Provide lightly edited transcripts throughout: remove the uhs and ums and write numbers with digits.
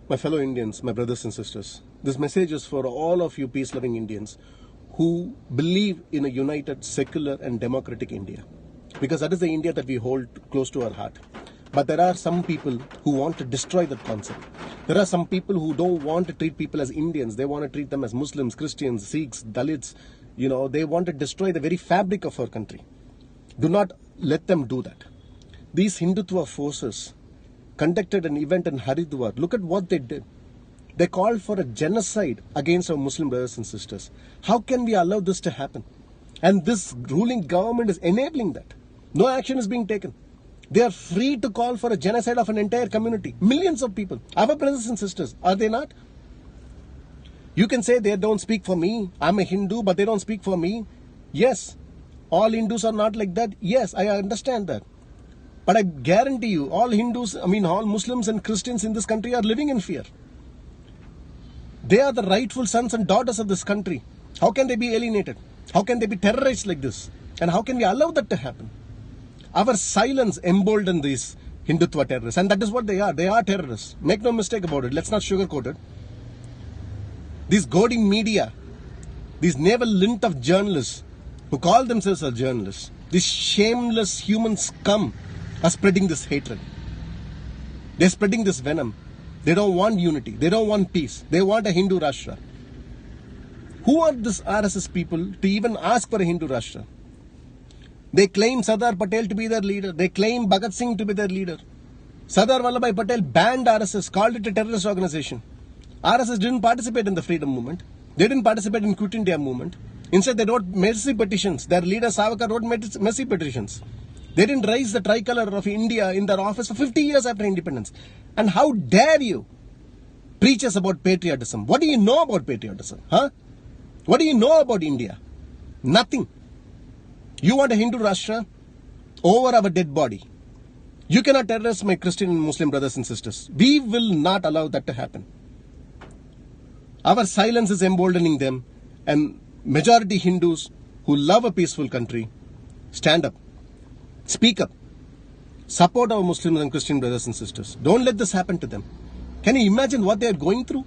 My fellow Indians, my brothers and sisters, this message is for all of you peace-loving Indians who believe in a united, secular and democratic India. Because that is the India that we hold close to our heart. But there are some people who want to destroy that concept. There are some people who don't want to treat people as Indians. They want to treat them as Muslims, Christians, Sikhs, Dalits. They want to destroy the very fabric of our country. Do not let them do that. These Hindutva forces conducted an event in Haridwar. Look at what they did. They called for a genocide against our Muslim brothers and sisters. How can we allow this to happen? And this ruling government is enabling that. No action is being taken. They are free to call for a genocide of an entire community. Millions of people. Our brothers and sisters. Are they not? You can say they don't speak for me. I'm a Hindu, but they don't speak for me. Yes. All Hindus are not like that. Yes, I understand that. But I guarantee you, all Muslims and Christians in this country are living in fear. They are the rightful sons and daughters of this country. How can they be alienated? How can they be terrorized like this? And how can we allow that to happen? Our silence emboldened these Hindutva terrorists. And that is what they are. They are terrorists. Make no mistake about it. Let's not sugarcoat it. These goading media, these naval lint of journalists who call themselves as journalists, these shameless human scum are spreading this hatred. They're spreading this venom. They don't want unity. They don't want peace. They want a Hindu Rashtra. Who are these RSS people to even ask for a Hindu Rashtra? They claim Sardar Patel to be their leader. They claim Bhagat Singh to be their leader. Sardar Vallabhbhai Patel banned RSS, called it a terrorist organization. RSS didn't participate in the freedom movement. They didn't participate in Quit India movement. Instead, they wrote mercy petitions. Their leader Savarkar wrote mercy petitions. They didn't raise the tricolor of India in their office for 50 years after independence. And how dare you preach us about patriotism? What do you know about patriotism? Huh? What do you know about India? Nothing. You want a Hindu Rashtra over our dead body. You cannot terrorize my Christian and Muslim brothers and sisters. We will not allow that to happen. Our silence is emboldening them, and majority Hindus who love a peaceful country, stand up. Speak up. Support our Muslims and Christian brothers and sisters. Don't let this happen to them. Can you imagine what they are going through?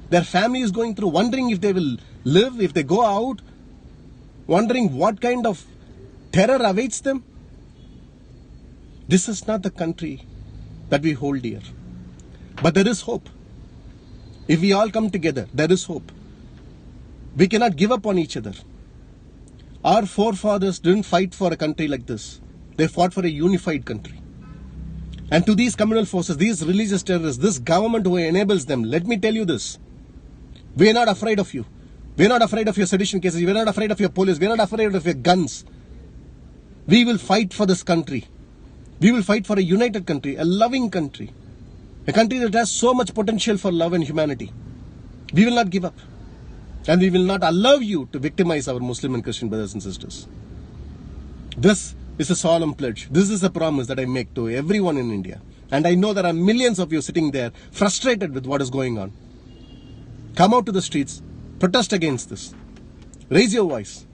Their family is going through, wondering if they will live, if they go out, wondering what kind of terror awaits them. This is not the country that we hold dear. But there is hope. If we all come together, there is hope. We cannot give up on each other. Our forefathers didn't fight for a country like this. They fought for a unified country. And to these communal forces, these religious terrorists, this government who enables them, let me tell you this. We are not afraid of you. We are not afraid of your sedition cases. We are not afraid of your police. We are not afraid of your guns. We will fight for this country. We will fight for a united country, a loving country. A country that has so much potential for love and humanity. We will not give up. And we will not allow you to victimize our Muslim and Christian brothers and sisters. This is a solemn pledge. This is a promise that I make to everyone in India. And I know there are millions of you sitting there frustrated with what is going on. Come out to the streets. Protest against this. Raise your voice.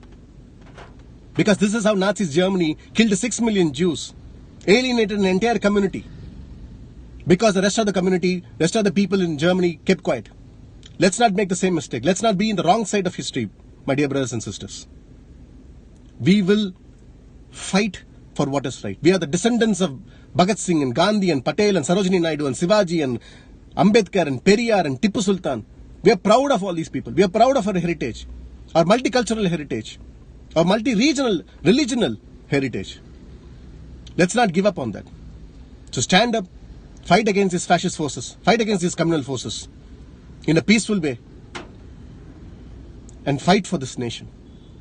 Because this is how Nazi Germany killed 6 million Jews. Alienated an entire community. Because the rest of the community, rest of the people in Germany kept quiet. Let's not make the same mistake. Let's not be in the wrong side of history, my dear brothers and sisters. We will fight for what is right. We are the descendants of Bhagat Singh and Gandhi and Patel and Sarojini Naidu and Shivaji and Ambedkar and Periyar and Tipu Sultan. We are proud of all these people. We are proud of our heritage, our multicultural heritage, our multi-regional, religional heritage. Let's not give up on that. So stand up, fight against these fascist forces, fight against these communal forces in a peaceful way, and fight for this nation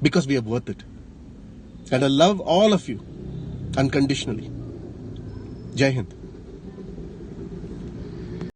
because we are worth it. And I love all of you unconditionally. Jai Hind.